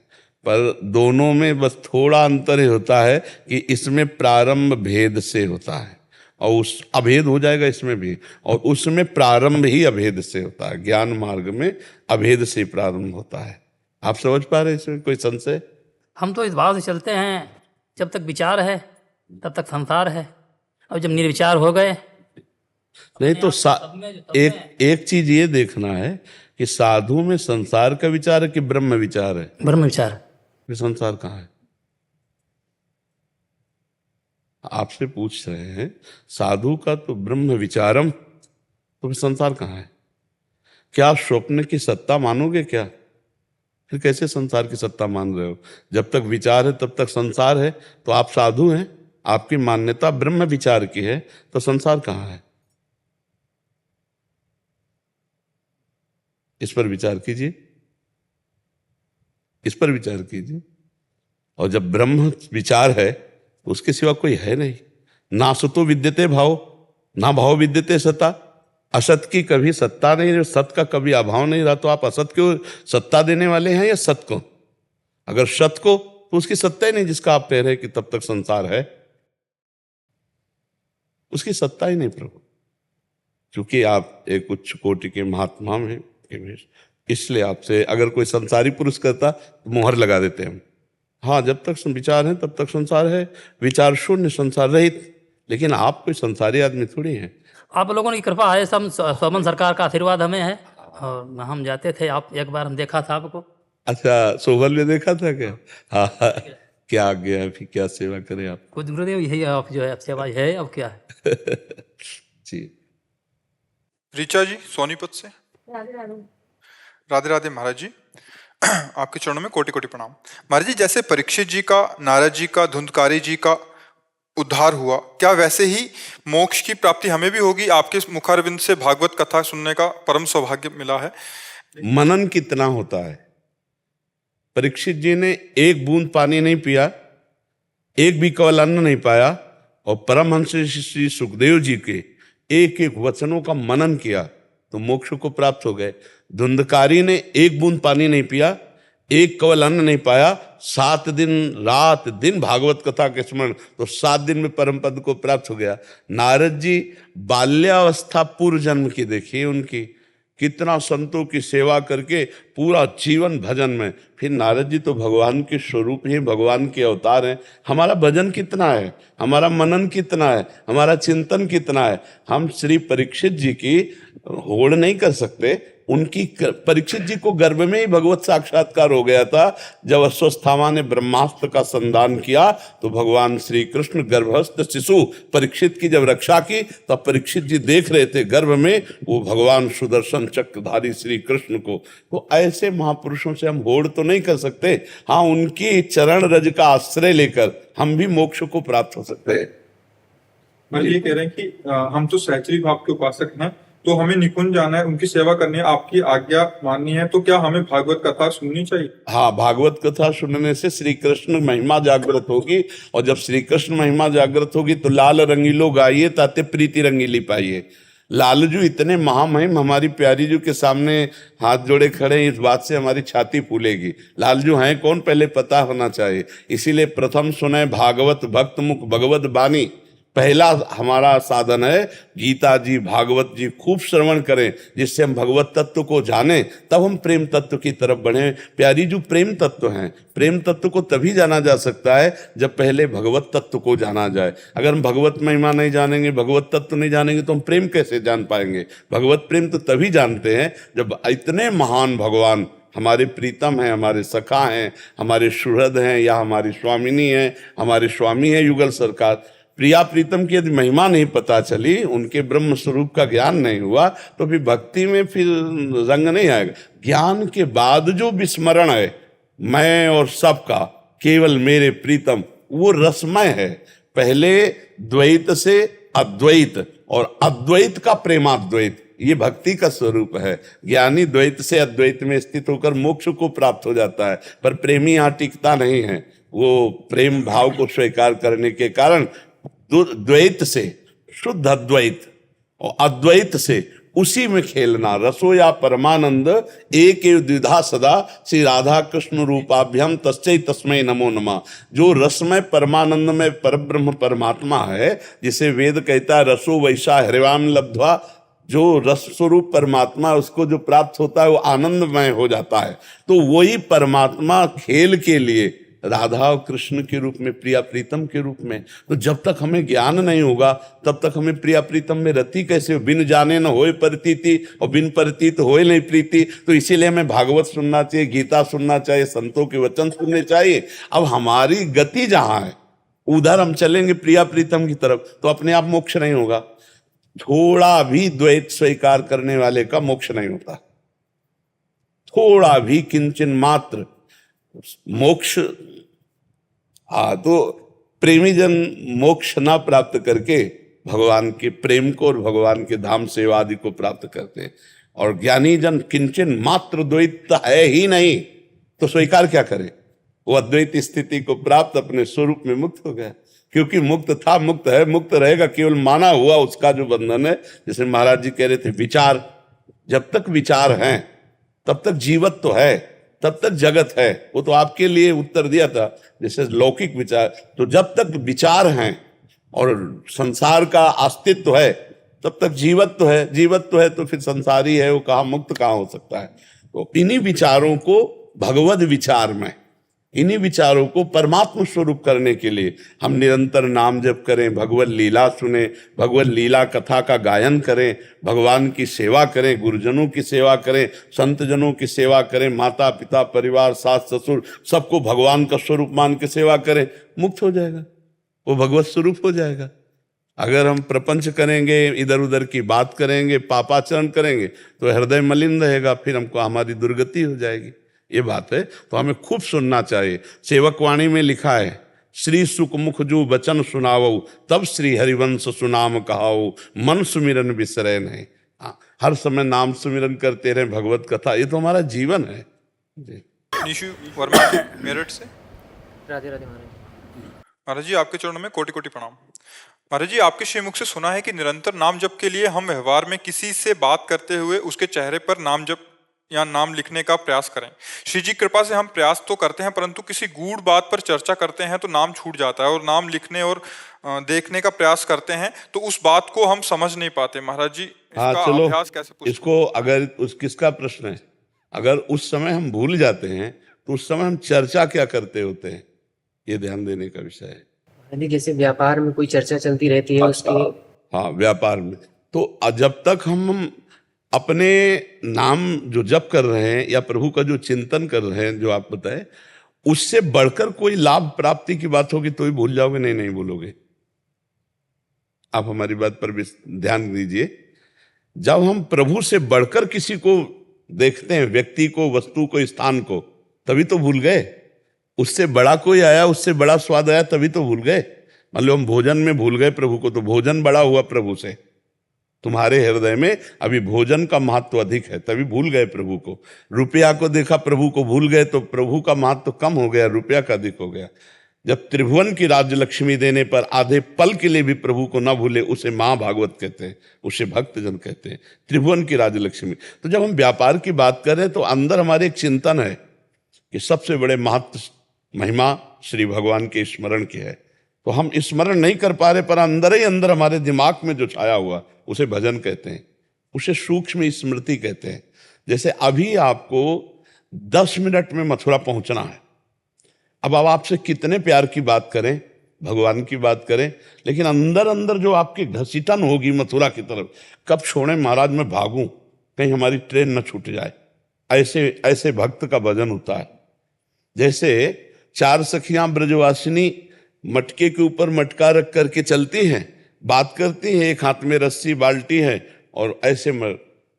पर दोनों में बस थोड़ा अंतर ही होता है कि इसमें प्रारंभ भेद से होता है और उस अभेद हो जाएगा इसमें भी, और उसमें प्रारंभ ही अभेद से होता है। ज्ञान मार्ग में अभेद से प्रारंभ होता है। आप समझ पा रहे हैं इसमें कोई संशय? हम तो इस भाव से चलते हैं, जब तक विचार है तब तक संसार है, और जब निर्विचार हो गए नहीं तो एक चीज ये देखना है कि साधु में संसार का विचार है कि ब्रह्म विचार है? ब्रह्म विचार। फिर संसार कहाँ है? आपसे पूछ रहे हैं, साधु का तो ब्रह्म विचारम, तो फिर संसार कहाँ है? क्या स्वप्न की सत्ता मानोगे क्या? फिर कैसे संसार की सत्ता मान रहे हो? जब तक विचार है तब तक संसार है। तो आप साधु हैं, आपकी मान्यता ब्रह्म विचार की है, तो संसार कहाँ है? इस पर विचार कीजिए, इस पर विचार कीजिए। और जब ब्रह्म विचार है तो उसके सिवा कोई है नहीं। ना सतो विद्यते भाव, ना भाव विद्यते सत्ता। असत की कभी सत्ता नहीं, सत का कभी अभाव नहीं रहा, तो आप असत को सत्ता देने वाले हैं या सत को? अगर सत को, तो उसकी सत्ता ही नहीं जिसका आप कह रहे हैं कि तब तक संसार है, उसकी सत्ता ही नहीं प्रभु। क्योंकि आप एक उच्च कोटि के महात्मा में, इसलिए आपसे अगर कोई संसारी पुरुष करता तो मोहर लगा देते हैं। हाँ, जब तक विचार है तब तक संसार है, विचार शून्य संसार रहित। लेकिन आप कोई संसारी आदमी थोड़ी हैं। आप लोगों की कृपा है, सब सोमन सरकार का आशीर्वाद हमें है। और हम जाते थे, आप एक बार हम देखा था आपको। अच्छा, सोहल में देखा था क्या? हाँ हाँ, क्या आज्ञा है, फिर क्या सेवा करें आप? कुछ गुरुदेव यही है, आप जो है सेवा है, अब क्या है। जी। ऋचा जी सोनीपत से। राधे राधे महाराज जी। आपके चरणों में कोटि कोटि प्रणाम महाराज जी। जैसे परीक्षित जी का, नारद जी का, धुंधकारी जी का उद्धार हुआ, क्या वैसे ही मोक्ष की प्राप्ति हमें भी होगी? आपके मुखारविंद से भागवत कथा सुनने का परम सौभाग्य मिला है। मनन कितना होता है? परीक्षित जी ने एक बूंद पानी नहीं पिया, एक भी केवल अन्न नहीं पाया, और परमहंस श्री सुखदेव जी के एक एक वचनों का मनन किया तो मोक्ष को प्राप्त हो गए। धुंधकारी ने एक बूंद पानी नहीं पिया, एक केवल अन्न नहीं पाया, 7 दिन रात दिन भागवत कथा के स्मरण, तो 7 दिन में परम पद को प्राप्त हो गया। नारद जी बाल्यावस्था पूर्व जन्म की देखिए, उनकी कितना संतों की सेवा करके पूरा जीवन भजन में। फिर नारद जी तो भगवान के स्वरूप ही, भगवान के अवतार हैं। हमारा भजन कितना है, हमारा मनन कितना है, हमारा चिंतन कितना है? हम श्री परीक्षित जी की होड़ नहीं कर सकते। उनकी परीक्षित जी को गर्भ में ही भगवत साक्षात्कार हो गया था। जब अश्वस्थामा ने ब्रह्मास्त्र का संधान किया तो भगवान श्री कृष्ण गर्भस्थ शिशु परीक्षित की जब रक्षा की, तब परीक्षित जी देख रहे थे गर्भ में वो भगवान सुदर्शन चक्रधारी श्री कृष्ण को। तो ऐसे महापुरुषों से हम होड़ तो नहीं कर सकते। हाँ, उनकी चरण रज का आश्रय लेकर हम भी मोक्ष को प्राप्त हो सकते हैं। मैं ये कह रहे हैं कि हम तो सहचरी भाव के उपासक हैं, तो हमें निकुंज जाना है, उनकी सेवा करनी है, आपकी आज्ञा माननी है, तो क्या हमें भागवत कथा सुननी चाहिए? हाँ, भागवत कथा सुनने से श्री कृष्ण महिमा जागृत होगी, और जब श्री कृष्ण महिमा जागृत होगी तो लाल रंगीलो गाइए ताते प्रीति रंगीली पाइए। लालजू इतने महामहिम हमारी प्यारी जू के सामने हाथ जोड़े खड़े हैं, इस बात से हमारी छाती फूलेगी। लालजू हैं कौन, पहले पता होना चाहिए। इसीलिए प्रथम सुने भागवत भक्त मुख भगवत बानी, पहला हमारा साधन है गीता जी, भागवत जी खूब श्रवण करें, जिससे हम भगवत तत्व को जानें, तब हम प्रेम तत्व की तरफ बढ़ें। प्यारी जो प्रेम तत्व हैं, प्रेम तत्व को तभी जाना जा सकता है जब पहले भगवत तत्व को जाना जाए। अगर हम भगवत महिमा नहीं जानेंगे, भगवत तत्व नहीं जानेंगे, तो हम प्रेम कैसे जान पाएंगे? भगवत प्रेम तो तभी जानते हैं जब इतने महान भगवान हमारे प्रीतम हैं, हमारे सखा हैं, हमारे सुहृद हैं, या हमारी स्वामिनी हैं, हमारे स्वामी हैं युगल सरकार। प्रिया प्रीतम की यदि महिमा नहीं पता चली, उनके ब्रह्म स्वरूप का ज्ञान नहीं हुआ, तो फिर भक्ति में फिर रंग नहीं आएगा। ज्ञान के बाद जो विस्मरण है मैं और सबका, केवल मेरे प्रीतम, वो रसमय है। पहले द्वैत से अद्वैत और अद्वैत का प्रेमाद्वैत, ये भक्ति का स्वरूप है। ज्ञानी द्वैत से अद्वैत में स्थित होकर मोक्ष को प्राप्त हो जाता है, पर प्रेमी यहाँ टिकता नहीं है। वो प्रेम भाव को स्वीकार करने के कारण द्वैत से शुद्ध अद्वैत और अद्वैत से उसी में खेलना। रसो या परमानंद एक एव द्विधा सदा, श्री राधा कृष्ण रूपाभ्यम तस्मै तस्मै नमो नमः। जो रसमय परमानंद में परब्रह्म परमात्मा है, जिसे वेद कहता है रसो वैसा हरिवाम लब्ध्वा, जो रस स्वरूप परमात्मा उसको जो प्राप्त होता है वो आनंदमय हो जाता है। तो वही परमात्मा खेल के लिए राधा और कृष्ण के रूप में, प्रिया प्रीतम के रूप में। तो जब तक हमें ज्ञान नहीं होगा तब तक हमें प्रिया प्रीतम में रति कैसे? बिन जाने न होए प्रतीति और बिन प्रतीत होए नहीं प्रीति। तो इसीलिए हमें भागवत सुनना चाहिए, गीता सुनना चाहिए, संतों के वचन सुनने चाहिए। अब हमारी गति जहाँ है उधर हम चलेंगे प्रिया प्रीतम की तरफ, तो अपने आप मोक्ष नहीं होगा। थोड़ा भी द्वैत स्वीकार करने वाले का मोक्ष नहीं होता, थोड़ा भी किंचन मात्र मोक्ष। तो प्रेमी जन मोक्ष ना प्राप्त करके भगवान के प्रेम को और भगवान के धाम सेवा आदि को प्राप्त करते हैं। और ज्ञानी जन किंचन मात्र द्वैत है ही नहीं, तो स्वीकार क्या करे? वो अद्वैत स्थिति को प्राप्त अपने स्वरूप में मुक्त हो गया। क्योंकि मुक्त था, मुक्त है, मुक्त रहेगा, केवल माना हुआ उसका जो बंधन है। जैसे महाराज जी कह रहे थे, विचार, जब तक विचार हैं तब तक जीवत तो है, तब तक जगत है। वो तो आपके लिए उत्तर दिया था, जैसे लौकिक विचार। तो जब तक विचार हैं और संसार का अस्तित्व तो है, तब तक जीवत तो है। जीवत तो है तो फिर संसारी है, वो कहाँ मुक्त कहाँ हो सकता है? तो इन्हीं विचारों को भगवद विचार में, इन्हीं विचारों को परमात्मा स्वरूप करने के लिए हम निरंतर नाम जप करें, भगवत लीला सुने, भगवत लीला कथा का गायन करें, भगवान की सेवा करें, गुरुजनों की सेवा करें, संतजनों की सेवा करें, माता पिता परिवार सास ससुर सबको भगवान का स्वरूप मान के सेवा करें, मुक्त हो जाएगा, वो भगवत स्वरूप हो जाएगा। अगर हम प्रपंच करेंगे, इधर उधर की बात करेंगे, पापाचरण करेंगे तो हृदय मलिन रहेगा, फिर हमको हमारी दुर्गति हो जाएगी। ये बात है, तो हमें खूब सुनना चाहिए। सेवकवाणी में लिखा है, श्री सुखमुख जो वचन सुनावो, तब श्री हरिवंश सुनाम कहाओ, मन सुमिरन बिसरे नहीं। हाँ, हर समय नाम सुमिरन करते रहे, भगवत कथा, ये तो हमारा जीवन है जी। निशु वर्मा मेरठ से। राधे राधे महाराज। महाराज जी आपके चरणों में कोटि कोटि प्रणाम। महाराज जी आपके श्रीमुख से सुना है कि निरंतर नाम जप के लिए हम व्यवहार में किसी से बात करते हुए उसके चेहरे पर नाम जप या नाम लिखने का प्रयास करें। श्री जी कृपा से हम प्रयास तो करते हैं, परंतु किसी गूढ़ बात पर चर्चा करते हैं तो नाम छूट जाता है, और नाम लिखने और देखने का प्रयास करते हैं तो उस बात को हम समझ नहीं पाते। महाराज जी हाँ इसका चलो, अभ्यास कैसे पुष्ट इसको अगर उस किसका प्रश्न है, अगर उस समय हम भूल जाते हैं तो उस समय हम चर्चा क्या करते होते हैं, ये ध्यान देने का विषय है। यानी जैसे व्यापार में कोई चर्चा चलती रहती है उसकी। हाँ, व्यापार में तो जब तक हम अपने नाम जो जप कर रहे हैं या प्रभु का जो चिंतन कर रहे हैं, जो आप बताए, उससे बढ़कर कोई लाभ प्राप्ति की बात होगी तो ही भूल जाओगे, नहीं भूलोगे। आप हमारी बात पर भी ध्यान दीजिए। जब हम प्रभु से बढ़कर किसी को देखते हैं, व्यक्ति को, वस्तु को, स्थान को, तभी तो भूल गए। उससे बड़ा कोई आया, उससे बड़ा स्वाद आया, तभी तो भूल गए। मान लो हम भोजन में भूल गए प्रभु को, तो भोजन बड़ा हुआ प्रभु से। तुम्हारे हृदय में अभी भोजन का महत्व अधिक है, तभी भूल गए प्रभु को। रुपया को देखा, प्रभु को भूल गए, तो प्रभु का महत्व कम हो गया, रुपया का अधिक हो गया। जब त्रिभुवन की राज्य लक्ष्मी देने पर आधे पल के लिए भी प्रभु को ना भूले, उसे माँ भागवत कहते हैं, उसे भक्तजन कहते हैं, त्रिभुवन की राज्य लक्ष्मी। तो जब हम व्यापार की बात करें तो अंदर हमारे एक चिंतन है कि सबसे बड़े महत्व महिमा श्री भगवान के स्मरण की है, तो हम स्मरण नहीं कर पा रहे, पर अंदर ही अंदर हमारे दिमाग में जो छाया हुआ उसे भजन कहते हैं, उसे सूक्ष्म स्मृति कहते हैं। जैसे अभी आपको 10 मिनट में मथुरा पहुंचना है, अब आपसे कितने प्यार की बात करें, भगवान की बात करें, लेकिन अंदर अंदर जो आपकी घसीटन होगी मथुरा की तरफ, कब छोड़ें महाराज, मैं भागूं, कहीं हमारी ट्रेन न छूट जाए, ऐसे ऐसे भक्त का भजन होता है। जैसे 4 सखियां ब्रजवासिनी मटके के ऊपर मटका रख करके चलती हैं, बात करती हैं, एक हाथ में रस्सी बाल्टी है, और ऐसे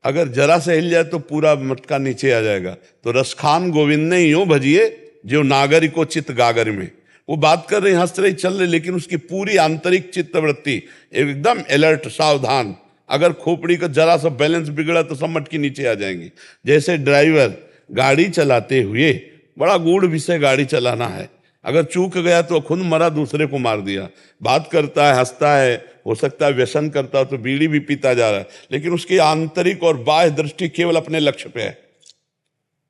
अगर जरा से हिल जाए तो पूरा मटका नीचे आ जाएगा। तो रसखान गोविंद ने यूं भजिए जो नागरी को चित्त गागर में, वो बात कर रही, हंस रही, चल रही, लेकिन उसकी पूरी आंतरिक चित्तवृत्ति एकदम अलर्ट, सावधान। अगर खोपड़ी का जरा सा बैलेंस बिगड़ा तो सब मटकी नीचे आ जाएंगी। जैसे ड्राइवर गाड़ी चलाते हुए, बड़ा गूढ़ विषय गाड़ी चलाना है, अगर चूक गया तो खुद मरा, दूसरे को मार दिया। बात करता है, हंसता है, हो सकता है व्यसन करता हो तो बीड़ी भी पीता जा रहा है, लेकिन उसकी आंतरिक और बाह्य दृष्टि केवल अपने लक्ष्य पे है।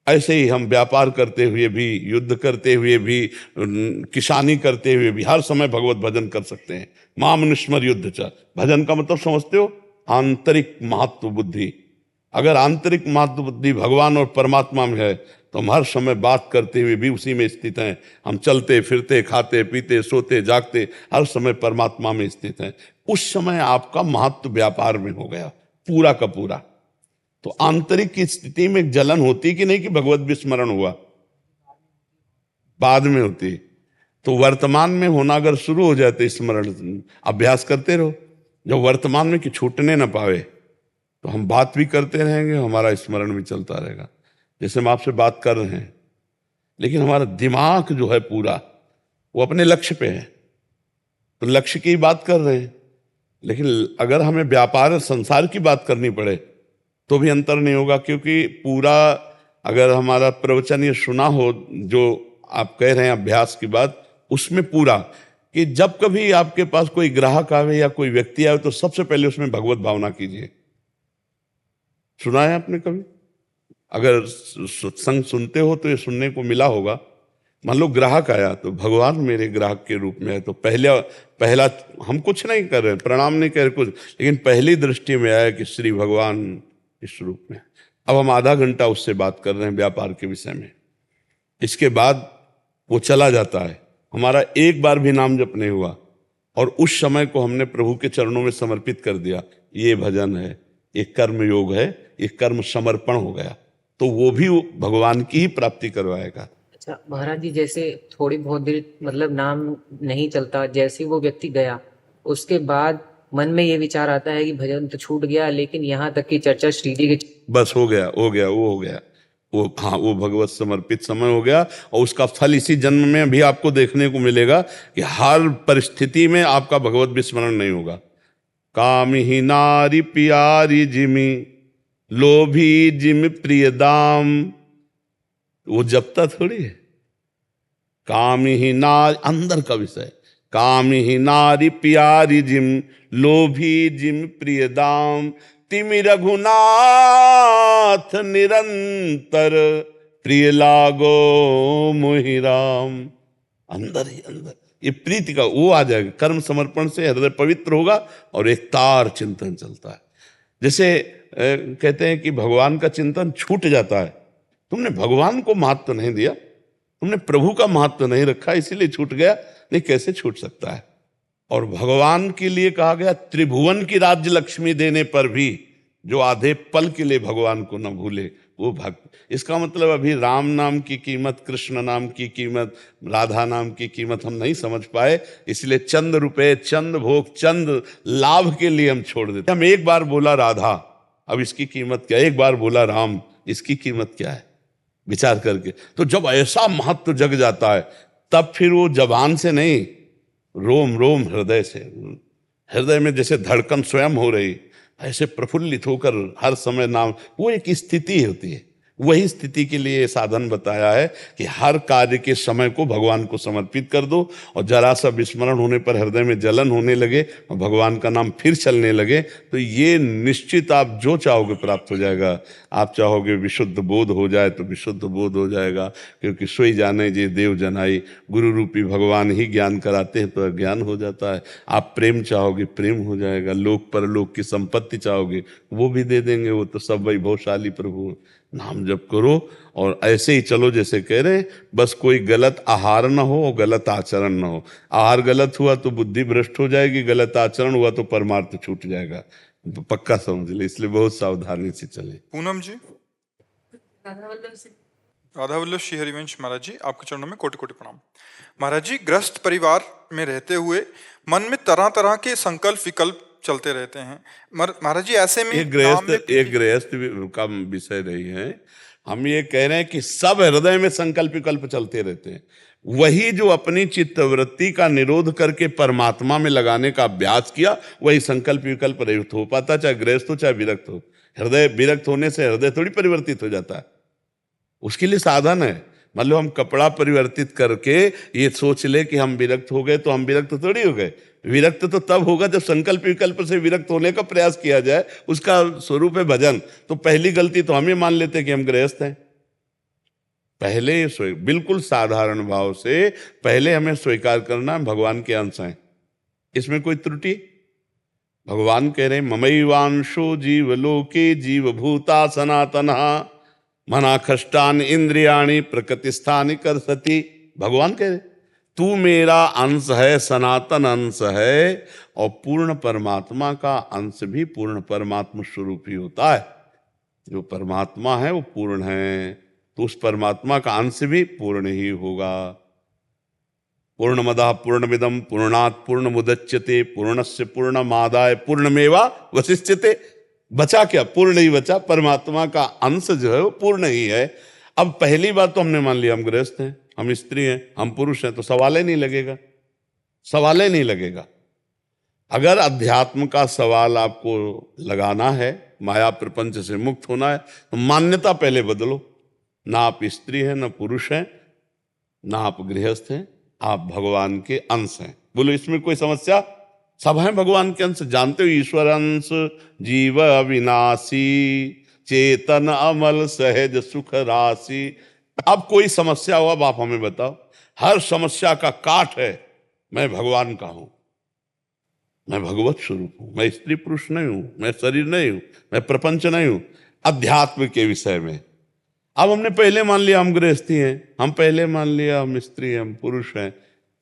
ऐसे ही हम व्यापार करते हुए भी, युद्ध करते हुए भी, किसानी करते हुए भी हर समय भगवत भजन कर सकते हैं। माम निस्मर युद्ध च, भजन का मतलब समझते हो, आंतरिक महत्व बुद्धि। अगर आंतरिक महत्व बुद्धि भगवान और परमात्मा में है तो हम हर समय बात करते हुए भी उसी में स्थित हैं। हम चलते फिरते, खाते पीते, सोते जागते, हर समय परमात्मा में स्थित हैं। उस समय आपका महत्व व्यापार में हो गया पूरा का पूरा। तो आंतरिक की स्थिति में एक जलन होती कि नहीं कि भगवत विस्मरण हुआ, बाद में होती। तो वर्तमान में होना अगर शुरू हो जाते, स्मरण अभ्यास करते रहो, जब वर्तमान में कि छूटने ना पावे, तो हम बात भी करते रहेंगे, हमारा स्मरण भी चलता रहेगा। जैसे हम आपसे बात कर रहे हैं, लेकिन हमारा दिमाग जो है पूरा वो अपने लक्ष्य पे है, तो लक्ष्य की बात कर रहे हैं। लेकिन अगर हमें व्यापार संसार की बात करनी पड़े तो भी अंतर नहीं होगा, क्योंकि पूरा अगर हमारा प्रवचन ये सुना हो जो आप कह रहे हैं अभ्यास की बात, उसमें पूरा कि जब कभी आपके पास कोई ग्राहक आवे या कोई व्यक्ति आवे तो सबसे पहले उसमें भगवत भावना कीजिए। सुना है आपने कभी? अगर सत्संग सुनते हो तो ये सुनने को मिला होगा। मान लो ग्राहक आया तो भगवान मेरे ग्राहक के रूप में है, तो पहला हम कुछ नहीं कर रहे, प्रणाम नहीं कर रहे कुछ, लेकिन पहली दृष्टि में आया कि श्री भगवान इस रूप में, अब हम आधा घंटा उससे बात कर रहे हैं व्यापार के विषय में। इसके बाद वो चला जाता है, हमारा एक बार भी नाम जप नहीं हुआ और उस समय को हमने प्रभु के चरणों में समर्पित कर दिया। ये भजन है, ये कर्म योग है, ये कर्म समर्पण हो गया, तो वो भी भगवान की ही प्राप्ति करवाएगा। अच्छा महाराज जी, जैसे थोड़ी बहुत देर मतलब नाम नहीं चलता, जैसे वो व्यक्ति गया उसके बाद मन में ये विचार आता है कि भजन तो छूट गया, लेकिन यहाँ तक की चर्चा श्री जी के बस हो गया, हो गया, वो हो गया, वो हाँ, वो भगवत समर्पित समय हो गया। और उसका फल इसी जन्म में भी आपको देखने को मिलेगा कि हर परिस्थिति में आपका भगवत विस्मरण नहीं होगा। काम ही नारी प्यारी जिमी, लोभी जिम प्रिय दाम, वो जपता थोड़ी है। काम ही नारी, अंदर का विषय, काम ही नारी प्यारी जिम, लोभी जिम प्रिय दाम, तिमि रघुनाथ निरंतर, प्रिय लागो मोहि राम। अंदर ही अंदर ये प्रीति का वो आ जाएगा। कर्म समर्पण से हृदय पवित्र होगा और एक तार चिंतन चलता है। जैसे कहते हैं कि भगवान का चिंतन छूट जाता है। तुमने भगवान को महत्व नहीं दिया, तुमने प्रभु का महत्व नहीं रखा, इसीलिए छूट गया। नहीं, कैसे छूट सकता है? और भगवान के लिए कहा गया, त्रिभुवन की राज्य लक्ष्मी देने पर भी जो आधे पल के लिए भगवान को न भूले वो भक्त। इसका मतलब अभी राम नाम की कीमत, कृष्ण नाम की कीमत, राधा नाम की कीमत हम नहीं समझ पाए, इसलिए चंद रुपए, चंद भोग, चंद लाभ के लिए हम छोड़ देते। हम एक बार बोला राधा, अब इसकी कीमत क्या? एक बार बोला राम, इसकी कीमत क्या है? विचार करके तो जब ऐसा महत्व जग जाता है, तब फिर वो जबान से नहीं, रोम रोम हृदय से, हृदय में जैसे धड़कन स्वयं हो रही, ऐसे प्रफुल्लित होकर हर समय नाम, वो एक स्थिति होती है। वही स्थिति के लिए साधन बताया है कि हर कार्य के समय को भगवान को समर्पित कर दो, और जरा सा विस्मरण होने पर हृदय में जलन होने लगे और भगवान का नाम फिर चलने लगे, तो ये निश्चित आप जो चाहोगे प्राप्त हो जाएगा। आप चाहोगे विशुद्ध बोध हो जाए तो विशुद्ध बोध हो जाएगा, क्योंकि सोई जाने जे देव जनाई, गुरु रूपी भगवान ही ज्ञान कराते हैं तो ज्ञान हो जाता है। आप प्रेम चाहोगे, प्रेम हो जाएगा। लोक परलोक की संपत्ति चाहोगे, वो भी दे देंगे, वो तो सब वैभवशाली प्रभु। नाम जप करो और ऐसे ही चलो जैसे कह रहे हैं, बस कोई गलत आहार ना हो और गलत आचरण ना हो। आहार गलत हुआ तो बुद्धि भ्रष्ट हो जाएगी, गलत आचरण हुआ तो परमार्थ छूट जाएगा। पक्का समझ ले, इसलिए बहुत सावधानी से चले। पूनम जी, राधा वल्लभ श्री हरिवंश महाराज जी, आपके चरणों में कोटि कोटि प्रणाम। महाराज जी, ग्रस्त परिवार में रहते हुए मन में तरह तरह के संकल्प विकल्प चलते रहते हैं। महाराज जी, ऐसे में एक गृहस्थ का विषय नहीं है। हम ये कह रहे हैं कि सब हृदय में संकल्प विकल्प चलते रहते हैं। वही जो अपनी चित्तवृत्ति का निरोध करके परमात्मा में लगाने का अभ्यास किया, वही संकल्प विकल्प रहित हो पाता, चाहे गृहस्थ हो चाहे विरक्त हो। हृदय विरक्त होने से हृदय थोड़ी परिवर्तित हो जाता है, उसके लिए साधन है। मान लो हम कपड़ा परिवर्तित करके ये सोच ले कि हम विरक्त हो गए, तो हम विरक्त थोड़ी हो गए। विरक्त तो तब होगा जब संकल्प विकल्प से विरक्त होने का प्रयास किया जाए, उसका स्वरूप है भजन। तो पहली गलती तो हम ये मान लेते हैं कि हम गृहस्थ हैं। पहले बिल्कुल साधारण भाव से पहले हमें स्वीकार करना भगवान के अंश हैं, इसमें कोई त्रुटि। भगवान कह रहे हैं, ममैवांशो जीवलोके जीवभूता सनातनः मना खष्टान इंद्रियाणि प्रकृतिस्थानि करसति। भगवान कह रहे तू मेरा अंश है, सनातन अंश है, और पूर्ण परमात्मा का अंश भी पूर्ण परमात्मा स्वरूप ही होता है। जो परमात्मा है वो पूर्ण है, तो उस परमात्मा का अंश भी पूर्ण ही होगा। पूर्णमदः पूर्णमिदं पूर्णात् पूर्णमुदच्यते पूर्णस्य पूर्णमादाय पूर्णमेवावशिष्यते। बचा क्या? पूर्ण ही बचा। परमात्मा का अंश जो है वो पूर्ण ही है। अब पहली बात तो हमने मान लिया हम गृहस्थ हैं, हम स्त्री हैं, हम पुरुष हैं, तो सवाल ही नहीं लगेगा, सवाल ही नहीं लगेगा। अगर अध्यात्म का सवाल आपको लगाना है, माया प्रपंच से मुक्त होना है, तो मान्यता पहले बदलो। ना आप स्त्री हैं, ना पुरुष हैं, ना आप गृहस्थ हैं, आप भगवान के अंश हैं। बोलो, इसमें कोई समस्या? सब हैं भगवान के अंश। जानते हो, ईश्वर अंश जीव अविनाशी चेतन अमल सहज सुख राशि। अब कोई समस्या हो, अब आप हमें बताओ। हर समस्या का काट है, मैं भगवान का हूं, मैं भगवत स्वरूप हूं, मैं स्त्री पुरुष नहीं हूं, मैं शरीर नहीं हूं, मैं प्रपंच नहीं हूं। अध्यात्म के विषय में। अब हमने पहले मान लिया हम गृहस्थी हैं, हम पहले मान लिया हम स्त्री हैं, हम पुरुष हैं।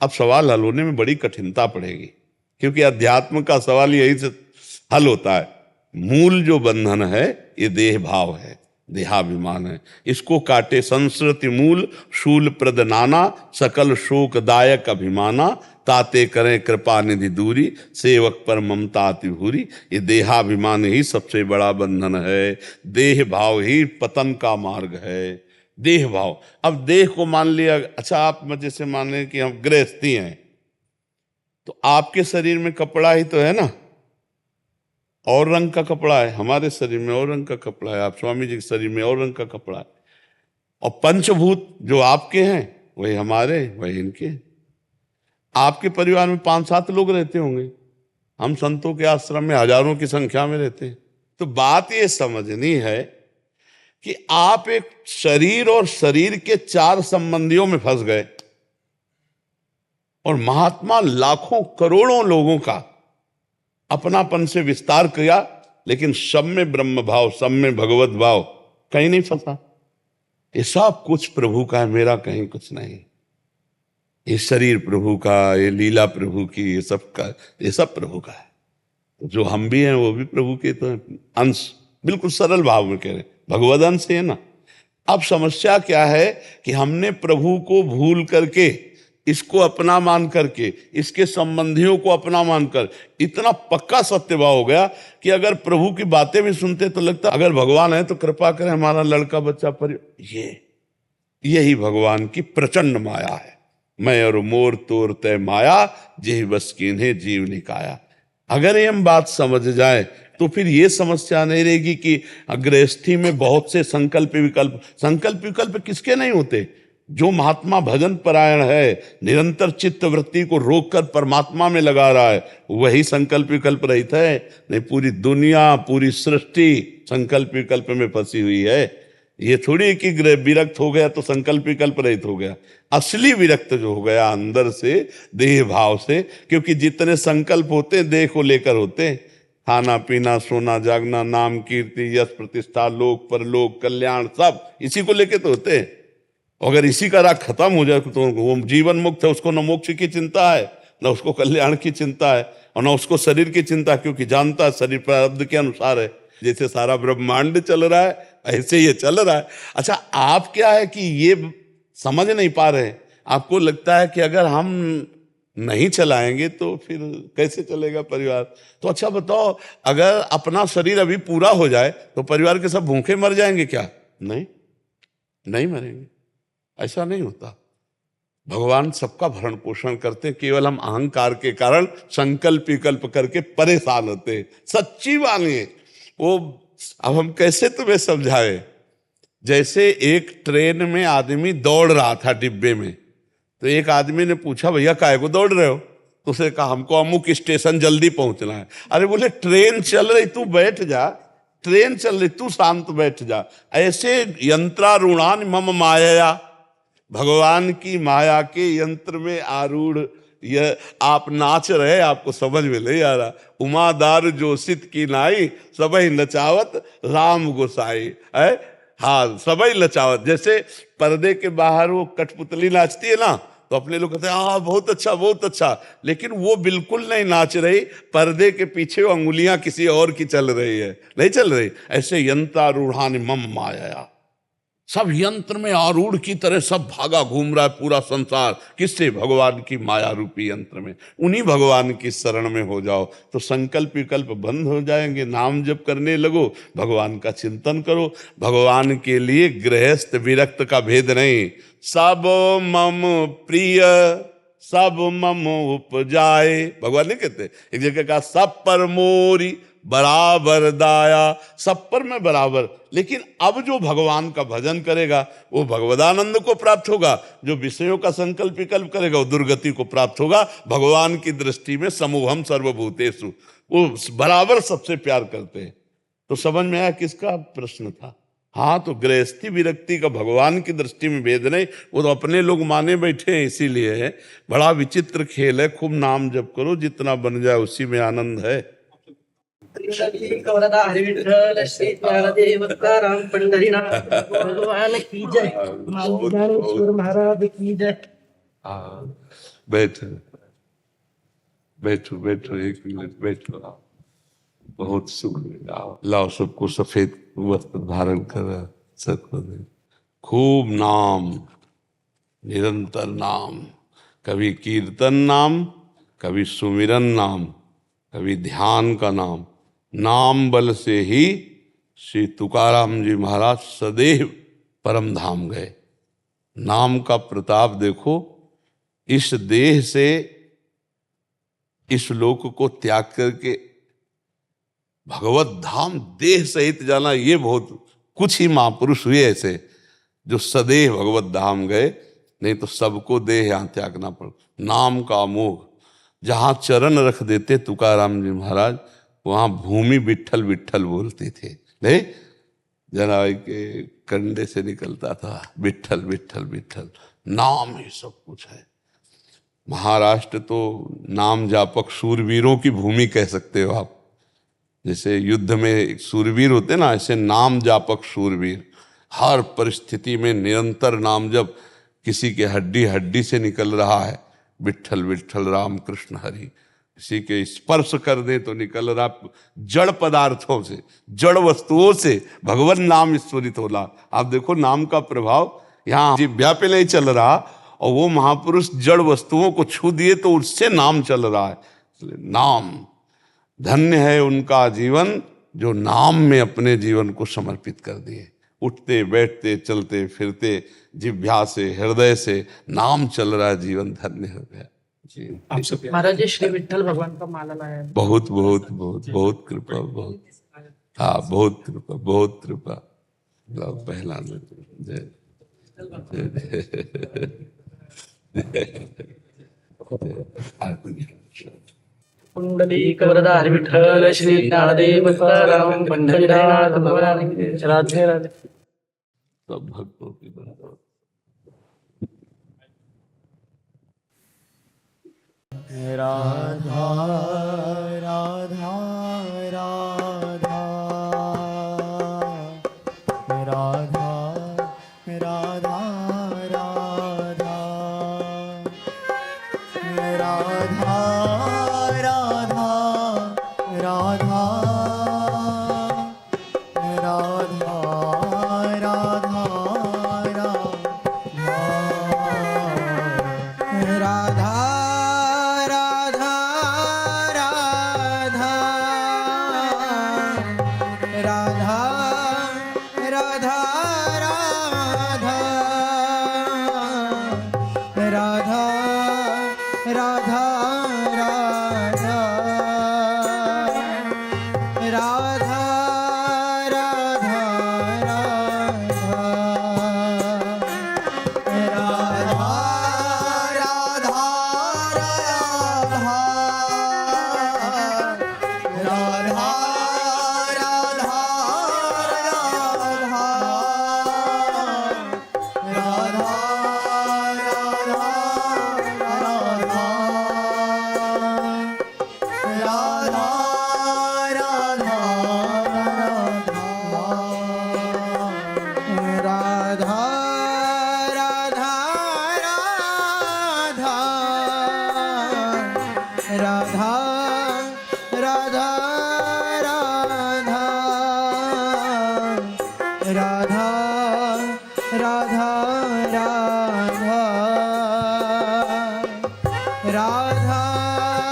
अब सवाल हल होने में बड़ी कठिनता पड़ेगी, क्योंकि अध्यात्म का सवाल यही से हल होता है। मूल जो बंधन है ये देह भाव है, देहाभिमान है। इसको काटे संस्कृति मूल, शूल प्रद नाना, सकल शोकदायक अभिमाना, ताते करें कृपा निधि दूरी, सेवक पर ममता अति भूरी। ये देहाभिमान ही सबसे बड़ा बंधन है, देह भाव ही पतन का मार्ग है। देह भाव, अब देह को मान लिया। अच्छा, आप मजे से मान लें कि हम गृहस्थी हैं, तो आपके शरीर में कपड़ा ही तो है ना, और रंग का कपड़ा है, हमारे शरीर में और रंग का कपड़ा है, आप स्वामी जी के शरीर में और रंग का कपड़ा है। और पंचभूत जो आपके हैं वही हमारे, वही इनके। आपके परिवार में 5-7 लोग रहते होंगे, हम संतों के आश्रम में हजारों की संख्या में रहते हैं। तो बात ये समझनी है कि आप एक शरीर और शरीर के 4 संबंधियों में फंस गए, और महात्मा लाखों करोड़ों लोगों का अपनापन से विस्तार किया, लेकिन सब में ब्रह्म भाव, सब में भगवत भाव, कहीं नहीं फंसा। ये सब कुछ प्रभु का है, मेरा कहीं कुछ नहीं। ये शरीर प्रभु का, ये लीला प्रभु की, ये सब का, ये सब प्रभु का है। तो जो हम भी हैं वो भी प्रभु के तो अंश, बिल्कुल सरल भाव में कह रहे, भगवद अंश है ना। अब समस्या क्या है कि हमने प्रभु को भूल करके, इसको अपना मान करके, इसके संबंधियों को अपना मानकर इतना पक्का सत्यभाव हो गया कि अगर प्रभु की बातें भी सुनते तो लगता अगर भगवान है तो कृपा करें हमारा लड़का बच्चा पर। यही भगवान की प्रचंड माया है। मैं और मोर तोर तय माया, जेह बस कीन्हे जीव निकाया। अगर ये हम बात समझ जाए तो फिर ये समस्या नहीं रहेगी कि गृहस्थी में बहुत से संकल्प विकल्प किसके नहीं होते। जो महात्मा भजन परायण है, निरंतर चित्त वृत्ति को रोककर परमात्मा में लगा रहा है, वही संकल्प विकल्प रहित है। नहीं, पूरी दुनिया, पूरी सृष्टि संकल्प विकल्प में फंसी हुई है। ये थोड़ी कि विरक्त हो गया तो संकल्प विकल्प रहित हो गया। असली विरक्त जो हो गया अंदर से, देह भाव से, क्योंकि जितने संकल्प होते हैं देह को लेकर होते हैं। खाना पीना, सोना जागना, नाम कीर्ति, यश प्रतिष्ठा, लोक परलोक, कल्याण, सब इसी को लेकर तो होते हैं। अगर इसी का राग खत्म हो जाए तो वो जीवन मुक्त है, उसको न मोक्ष की चिंता है, न उसको कल्याण की चिंता है, और न उसको शरीर की चिंता, क्योंकि जानता है शरीर प्रारब्ध के अनुसार है। जैसे सारा ब्रह्मांड चल रहा है ऐसे ये चल रहा है। अच्छा, आप क्या है कि ये समझ नहीं पा रहे। आपको लगता है कि अगर हम नहीं चलाएंगे तो फिर कैसे चलेगा परिवार। तो अच्छा बताओ, अगर अपना शरीर अभी पूरा हो जाए तो परिवार के सब भूखे मर जाएंगे क्या? नहीं मरेंगे। ऐसा नहीं होता। भगवान सबका भरण पोषण करते हैं, केवल हम अहंकार के कारण संकल्प विकल्प करके परेशान होते हैं। सच्ची वाणी है वो। अब हम कैसे तुम्हें समझाए। जैसे एक ट्रेन में आदमी दौड़ रहा था डिब्बे में, तो एक आदमी ने पूछा, भैया काहे को दौड़ रहे हो? तो उसे कहा, हमको अमुक स्टेशन जल्दी पहुंचना है। अरे बोले, ट्रेन चल रही, तू बैठ जा, ट्रेन चल रही, तू शांत बैठ जा। ऐसे यंत्रारूढ़ान मम माया, भगवान की माया के यंत्र में आरूढ़ यह आप नाच रहे, आपको समझ में नहीं आ रहा। उमादार जोशित की नाई, सबई नचावत राम गोसाई है। हाँ, सबई नचावत। जैसे पर्दे के बाहर वो कठपुतली नाचती है ना, तो अपने लोग कहते हैं हाँ बहुत अच्छा बहुत अच्छा, लेकिन वो बिल्कुल नहीं नाच रही। पर्दे के पीछे वो अंगुलियां किसी और की चल रही है, नहीं चल रही। ऐसे यंत्रारूढ़ान मम माया, सब यंत्र में आरूढ़ की तरह सब भागा घूम रहा है पूरा संसार। किससे? भगवान की माया रूपी यंत्र में। उन्हीं भगवान की शरण में हो जाओ तो संकल्प विकल्प बंद हो जाएंगे। नाम जप करने लगो, भगवान का चिंतन करो। भगवान के लिए गृहस्थ विरक्त का भेद नहीं। सब मम प्रिय सब मम उपजाए, भगवान नहीं कहते? एक जगह कहा, सब पर मोरी बराबर दाया, सब पर मैं बराबर। लेकिन अब जो भगवान का भजन करेगा वो भगवदानंद को प्राप्त होगा, जो विषयों का संकल्प विकल्प करेगा वो दुर्गति को प्राप्त होगा। भगवान की दृष्टि में समूहम सर्वभूतेषु, वो बराबर सबसे प्यार करते हैं। तो समझ में आया किसका प्रश्न था? हाँ, तो गृहस्थी विरक्ति का भगवान की दृष्टि में भेद नहीं, वो तो अपने लोग माने बैठे हैं, इसीलिए है। बड़ा विचित्र खेल है। खूब नाम जप करो, जितना बन जाए उसी में आनंद है। कवरदारी विठ्ठल श्री ज्ञानदेव तुकाराम पंढरीनाथ भगवान की जय, माऊली ज्ञानेश्वर महाराज की जय। हाँ, बैठो बैठो बैठो, 1 मिनट बैठो। बहुत सुख मिला। लाओ सबको सफेद वस्त्र धारण कर सबको दे। खूब नाम, निरंतर नाम, कभी कीर्तन नाम, कभी सुमिरन नाम, कभी ध्यान का नाम। नाम बल से ही श्री तुकाराम जी महाराज सदैव परम धाम गए। नाम का प्रताप देखो। इस देह से इस लोक को त्याग करके भगवत धाम देह सहित जाना, ये बहुत कुछ ही महापुरुष हुए ऐसे जो सदैव भगवत धाम गए, नहीं तो सबको देह यहाँ त्यागना पड़। नाम का मोह, जहाँ चरण रख देते तुकाराम जी महाराज, वहाँ भूमि विठ्ठल विठ्ठल बोलते थे। नहीं, जनाब के कंडे से निकलता था विठ्ठल विठ्ठल विठ्ठल। नाम ही सब कुछ है। महाराष्ट्र तो नाम जापक शूरवीरों की भूमि कह सकते हो आप। जैसे युद्ध में शूरवीर होते ना, ऐसे नाम जापक शूरवीर। हर परिस्थिति में निरंतर नाम जप। किसी के हड्डी हड्डी से निकल रहा है विठ्ठल विठ्ठल राम कृष्ण हरि। किसी के स्पर्श कर दे तो निकल रहा जड़ पदार्थों से, जड़ वस्तुओं से भगवान नाम ईश्वरित होला। आप देखो नाम का प्रभाव यहाँ जिह्वा पे नहीं चल रहा, और वो महापुरुष जड़ वस्तुओं को छू दिए तो उससे नाम चल रहा है। नाम, धन्य है उनका जीवन जो नाम में अपने जीवन को समर्पित कर दिए। उठते बैठते चलते फिरते जिह्वा से हृदय से नाम चल रहा है, जीवन धन्य हो गया जी। महाराज जी श्री विठ्ठल भगवान का माला लाया है। बहुत बहुत बहुत बहुत कृपा, बहुत हाँ, बहुत कृपा, बहुत कृपा। लो पहला जय पुंडलीक वरदारी विठ्ठल श्री ज्ञानदेव तुकाराम पंढरीनाथ भगवान की जय। राधे राधे। सब भक्तों की बराबर। राधा राधा राधा राधा राधा राधा राधा राधा राधा राधा राधा राधा